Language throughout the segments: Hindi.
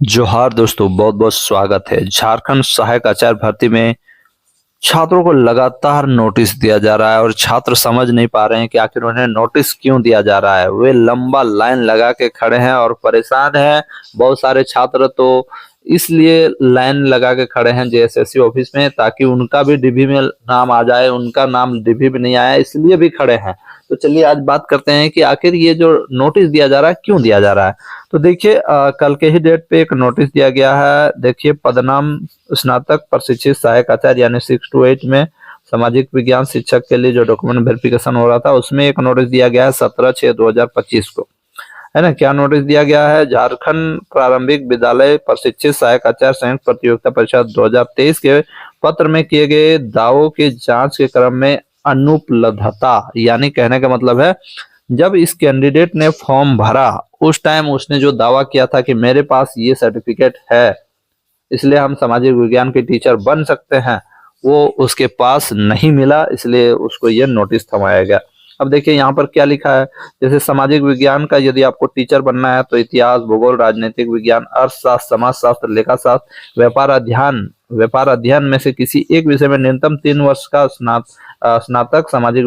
जोहार दोस्तों, बहुत बहुत स्वागत है। झारखंड सहायक आचार्य भर्ती में छात्रों को लगातार नोटिस दिया जा रहा है और छात्र समझ नहीं पा रहे हैं कि आखिर उन्हें नोटिस क्यों दिया जा रहा है। वे लंबा लाइन लगा के खड़े हैं और परेशान हैं। बहुत सारे छात्र तो इसलिए लाइन लगा के खड़े हैं जेएसएससी ऑफिस में, ताकि उनका भी डिभी में नाम आ जाए। उनका नाम डिभी में नहीं आया, इसलिए भी खड़े हैं। तो चलिए आज बात करते हैं कि आखिर ये जो नोटिस दिया जा रहा है क्यों दिया जा रहा है। तो देखिए, कल के ही डेट पे एक नोटिस दिया गया है। देखिए, पदनाम स्नातक प्रशिक्षित सहायक आचार्य यानी 6 to 8 में सामाजिक विज्ञान शिक्षक के लिए जो डॉक्यूमेंट वेरिफिकेशन हो रहा था, उसमें एक नोटिस दिया गया है 17/6/2025 को, है ना। क्या नोटिस दिया गया है? झारखंड प्रारंभिक विद्यालय प्रशिक्षित सहायक आचार्य संयुक्त प्रतियोगिता परीक्षा 2023 के पत्र में किए गए दावों की जांच के क्रम में अनुपलब्धता, यानी कहने का मतलब है, जब इस कैंडिडेट ने फॉर्म भरा उस टाइम उसने जो दावा किया था कि मेरे पास ये सर्टिफिकेट है, इसलिए हम सामाजिक विज्ञान के टीचर बन सकते हैं, वो उसके पास नहीं मिला, इसलिए उसको ये नोटिस थमाया गया। अब देखिए यहाँ पर क्या लिखा है। जैसे सामाजिक विज्ञान का यदि आपको टीचर बनना है तो इतिहास, भूगोल, राजनीतिक विज्ञान, अर्थशास्त्र, समाजशास्त्र, लेखाशास्त्र, व्यापार अध्ययन में से किसी एक विषय में न्यूनतम 3 वर्ष का स्नातक सामाजिक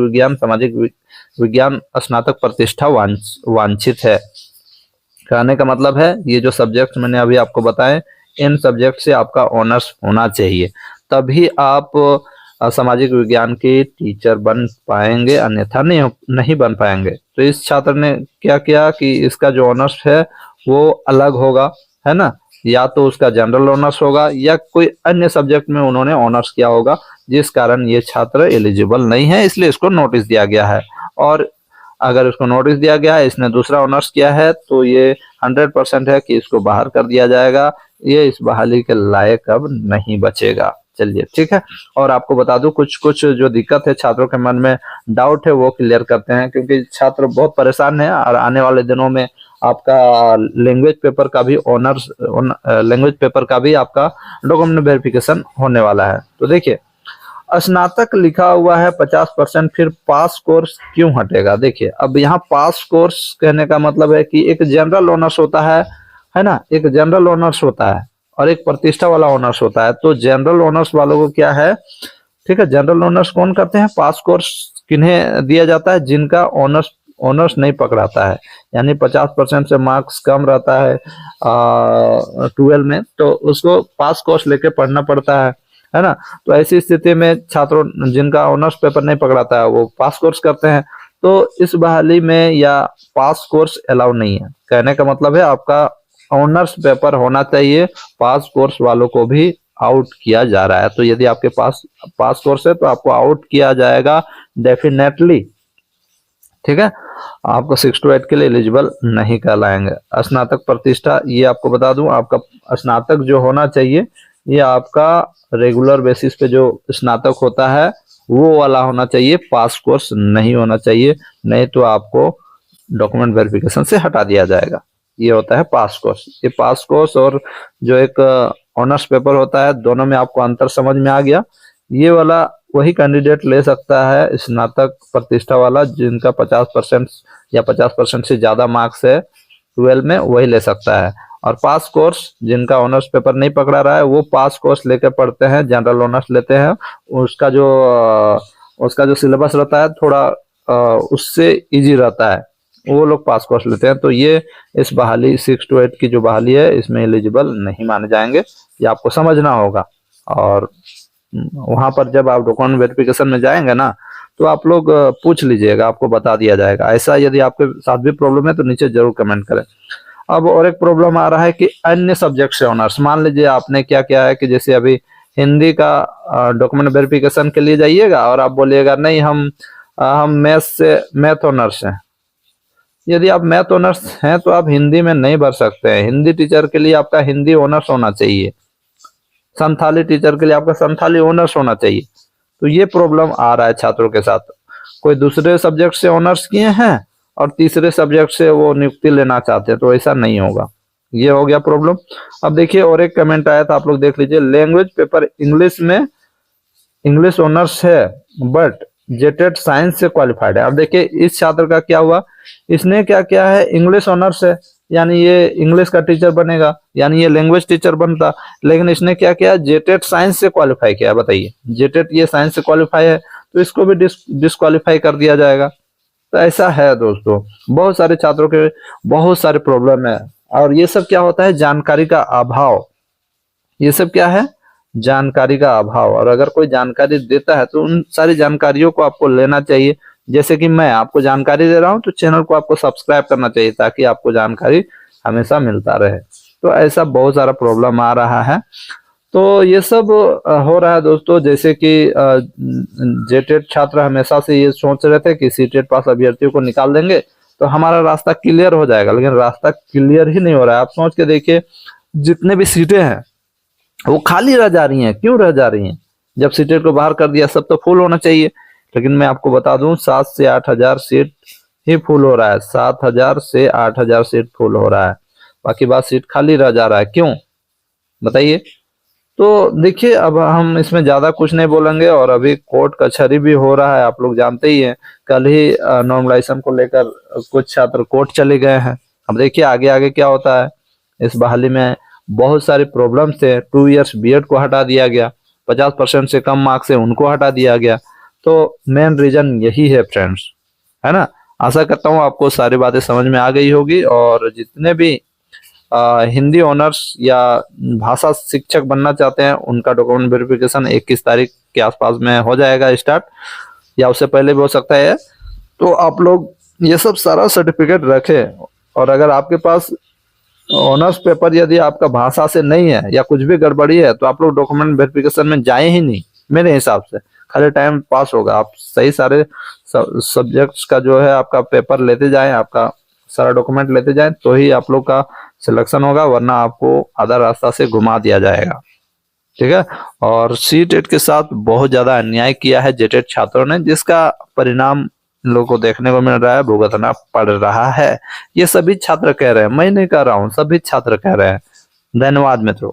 विज्ञान स्नातक प्रतिष्ठा वांछित है। कहने का मतलब है, ये जो सब्जेक्ट मैंने अभी आपको बताए, इन सब्जेक्ट से आपका ऑनर्स होना चाहिए, तभी आप सामाजिक विज्ञान के टीचर बन पाएंगे, अन्यथा नहीं बन पाएंगे। तो इस छात्र ने क्या किया कि इसका जो ऑनर्स है वो अलग होगा, है ना। या तो उसका जनरल ऑनर्स होगा या कोई अन्य सब्जेक्ट में उन्होंने ऑनर्स किया होगा, जिस कारण ये छात्र एलिजिबल नहीं है, इसलिए इसको नोटिस दिया गया है। और अगर इसको नोटिस दिया गया है, इसने दूसरा ऑनर्स किया है, तो ये 100% है कि इसको बाहर कर दिया जाएगा। ये इस बहाली के लायक अब नहीं बचेगा। चलिए ठीक है। और आपको बता दूं, कुछ कुछ जो दिक्कत है छात्रों के मन में, डाउट है, वो क्लियर करते हैं, क्योंकि छात्र बहुत परेशान है। और आने वाले दिनों में आपका लैंग्वेज पेपर का भी आपका डॉक्यूमेंट वेरिफिकेशन होने वाला है। तो देखिए, स्नातक लिखा हुआ है 50%, फिर पास कोर्स क्यों हटेगा? देखिए, अब यहाँ पास कोर्स कहने का मतलब है कि एक जनरल ऑनर्स होता है ना, एक जनरल ऑनर्स होता है और एक प्रतिष्ठा वाला ऑनर्स होता है। तो जनरल ऑनर्स वालों को क्या है, ठीक है, जनरल ऑनर्स कौन करते हैं? पास कोर्स किन्हें दिया जाता है? जिनका ऑनर्स नहीं पकड़ाता है, यानी 50% से मार्क्स कम रहता है 12 में, तो उसको पास कोर्स लेके पढ़ना पड़ता है ना। तो ऐसी स्थिति में छात्रों जिनका ऑनर्स पेपर नहीं पकड़ाता है वो पास कोर्स करते हैं। तो इस बहाली में या पास कोर्स अलाउ नहीं है। कहने का मतलब है, आपका ऑनर्स पेपर होना चाहिए, पास कोर्स वालों को भी आउट किया जा रहा है। तो यदि आपके पास पास कोर्स है तो आपको आउट किया जाएगा डेफिनेटली, ठीक है। आपको 6 to 8 के लिए एलिजिबल नहीं कहलाएंगे। स्नातक प्रतिष्ठा, ये आपको बता दूं, आपका स्नातक जो होना चाहिए, ये आपका रेगुलर बेसिस पे जो स्नातक होता है वो वाला होना चाहिए, पास कोर्स नहीं होना चाहिए, नहीं तो आपको डॉक्यूमेंट वेरिफिकेशन से हटा दिया जाएगा। ये होता है पास कोर्स। ये पास कोर्स और जो एक ऑनर्स पेपर होता है, दोनों में आपको अंतर समझ में आ गया। ये वाला वही कैंडिडेट ले सकता है, स्नातक प्रतिष्ठा वाला, जिनका 50% या 50% से ज्यादा मार्क्स है 12 में, वही ले सकता है। और पास कोर्स, जिनका ऑनर्स पेपर नहीं पकड़ा रहा है, वो पास कोर्स लेकर पढ़ते हैं, जनरल ऑनर्स लेते हैं। उसका जो सिलेबस रहता है थोड़ा उससे इजी रहता है, वो लोग पास कोर्स लेते हैं। तो ये इस बहाली 6 to 8 की जो बहाली है, इसमें एलिजिबल नहीं माने जाएंगे, ये आपको समझना होगा। और वहां पर जब आप डॉक्यूमेंट वेरिफिकेशन में जाएंगे ना, तो आप लोग पूछ लीजिएगा, आपको बता दिया जाएगा। ऐसा यदि आपके साथ भी प्रॉब्लम है तो नीचे जरूर कमेंट करें। अब और एक प्रॉब्लम आ रहा है कि अन्य सब्जेक्ट से ऑनर्स, मान लीजिए आपने क्या किया है कि जैसे अभी हिंदी का डॉक्यूमेंट वेरिफिकेशन के लिए जाइएगा और आप बोलिएगा नहीं, हम मैथ ऑनर्स हैं। यदि आप मैथ ऑनर्स हैं तो आप हिंदी में नहीं भर सकते हैं। हिंदी टीचर के लिए आपका हिंदी ऑनर्स होना चाहिए, संथाली टीचर के लिए आपका संथाली ऑनर्स होना चाहिए। तो ये प्रॉब्लम आ रहा है छात्रों के साथ। कोई दूसरे सब्जेक्ट से ऑनर्स किए हैं और तीसरे सब्जेक्ट से वो नियुक्ति लेना चाहते हैं, तो ऐसा नहीं होगा। ये हो गया प्रॉब्लम। अब देखिए, और एक कमेंट आया था, आप लोग देख लीजिए। लैंग्वेज पेपर इंग्लिश में, इंग्लिश ऑनर्स है बट जेटेड साइंस से क्वालिफाइड है। अब देखिए, इस छात्र का क्या हुआ, इसने क्या किया है, इंग्लिश ऑनर्स है यानी ये इंग्लिश का टीचर बनेगा, यानी ये लैंग्वेज टीचर बनता। लेकिन इसने क्या किया, जेटेट साइंस से क्वालिफाई किया। बताइए, जेटेट ये साइंस से क्वालिफाई है तो इसको भी डिस्क्वालीफाई कर दिया जाएगा। तो ऐसा है दोस्तों, बहुत सारे छात्रों के बहुत सारे प्रॉब्लम है। और ये सब क्या होता है, जानकारी का अभाव। ये सब क्या है, जानकारी का अभाव। और अगर कोई जानकारी देता है तो उन सारी जानकारियों को आपको लेना चाहिए। जैसे कि मैं आपको जानकारी दे रहा हूं तो चैनल को आपको सब्सक्राइब करना चाहिए ताकि आपको जानकारी हमेशा मिलता रहे। तो ऐसा बहुत सारा प्रॉब्लम आ रहा है। तो ये सब हो रहा है दोस्तों। जैसे कि जेटेट छात्र हमेशा से ये सोच रहे थे कि सीटेट पास अभ्यर्थियों को निकाल देंगे तो हमारा रास्ता क्लियर हो जाएगा, लेकिन रास्ता क्लियर ही नहीं हो रहा है। आप सोच के देखिए, जितने भी सीटें हैं वो खाली रह जा रही हैं। क्यों रह जा रही हैं? जब सीटेट को बाहर कर दिया, सब तो फुल होना चाहिए। लेकिन मैं आपको बता दूं, 7 से 8 हजार सीट ही फुल हो रहा है। 7 हजार से 8 हजार सीट फुल हो रहा है, बाकी बात सीट खाली रह जा रहा है। क्यों बताइए? तो देखिए, अब हम इसमें ज्यादा कुछ नहीं बोलेंगे। और अभी कोर्ट कचहरी भी हो रहा है, आप लोग जानते ही हैं। कल ही नॉर्मलाइजेशन को लेकर कुछ छात्र कोर्ट चले गए हैं। अब देखिए आगे आगे क्या होता है। इस बहाली में बहुत सारी प्रॉब्लम थे। 2 इयर्स बीएड को हटा दिया गया, 50% से कम मार्क्स है उनको हटा दिया गया। तो मेन रीजन यही है फ्रेंड्स, है ना। आशा करता हूँ आपको सारी बातें समझ में आ गई होगी। और जितने भी हिंदी ऑनर्स या भाषा शिक्षक बनना चाहते हैं उनका डॉक्यूमेंट वेरिफिकेशन 21 तारीख के आसपास में हो जाएगा स्टार्ट, या उससे पहले भी हो सकता है। तो आप लोग ये सब सारा सर्टिफिकेट रखें। और अगर आपके पास ऑनर्स पेपर यदि आपका भाषा से नहीं है या कुछ भी गड़बड़ी है तो आप लोग डॉक्यूमेंट वेरिफिकेशन में जाए ही नहीं। मेरे हिसाब से खाली टाइम पास होगा। आप सही सारे सब्जेक्ट्स का जो है आपका पेपर लेते जाएं, आपका सारा डॉक्यूमेंट लेते जाएं, तो ही आप लोग का सिलेक्शन होगा, वरना आपको आधा रास्ता से घुमा दिया जाएगा। ठीक है। और सी टेट के साथ बहुत ज्यादा अन्याय किया है जेटेट छात्रों ने, जिसका परिणाम इन लोगों को देखने को मिल रहा है, भुगतना पड़ रहा है। ये सभी छात्र कह रहे हैं, मैं नहीं कह रहा हूँ, सभी छात्र कह रहे हैं। धन्यवाद मित्रों।